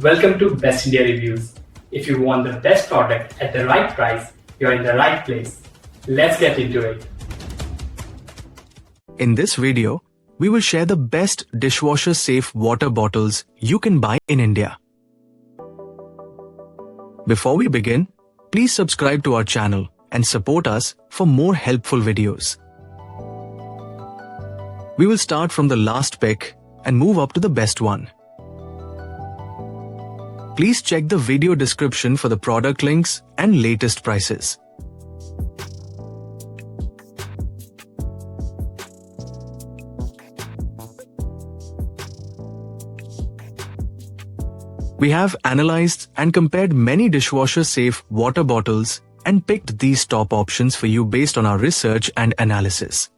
Welcome to Best India Reviews. If you want the best product at the right price, you're in the right place. Let's get into it. In this video, we will share the best dishwasher safe water bottles you can buy in India. Before we begin, please subscribe to our channel and support us for more helpful videos. We will start from the last pick and move up to the best one. Please check the video description for the product links and latest prices. We have analyzed and compared many dishwasher safe water bottles and picked these top options for you based on our research and analysis.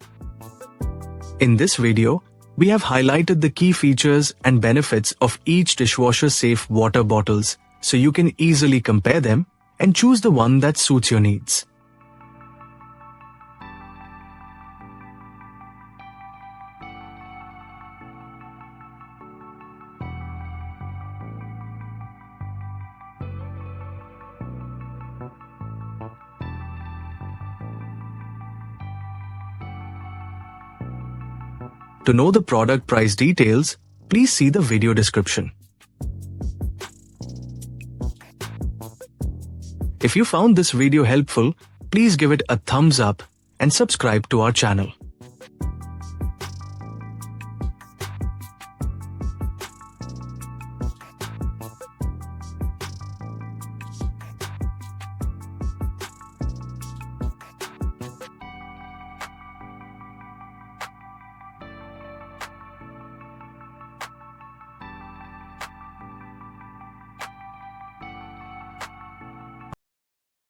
In this video, we have highlighted the key features and benefits of each dishwasher safe water bottles so you can easily compare them and choose the one that suits your needs. To know the product price details, please see the video description. If you found this video helpful, please give it a thumbs up and subscribe to our channel.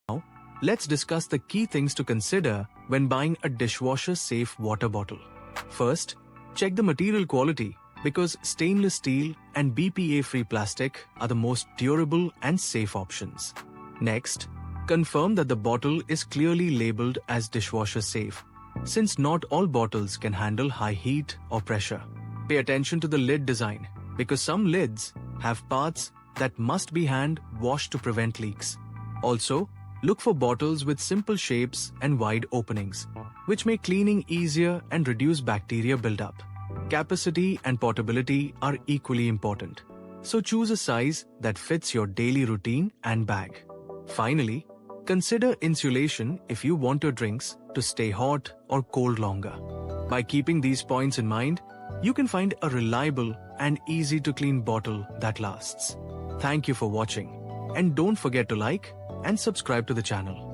Now, let's discuss the key things to consider when buying a dishwasher safe water bottle. First, check the material quality because stainless steel and BPA-free plastic are the most durable and safe options. Next, confirm that the bottle is clearly labeled as dishwasher safe, since not all bottles can handle high heat or pressure. Pay attention to the lid design because some lids have parts that must be hand washed to prevent leaks. Also, look for bottles with simple shapes and wide openings, which make cleaning easier and reduce bacteria buildup. Capacity and portability are equally important, so choose a size that fits your daily routine and bag. Finally, consider insulation if you want your drinks to stay hot or cold longer. By keeping these points in mind, you can find a reliable and easy to clean bottle that lasts. Thank you for watching, and don't forget to like and subscribe to the channel.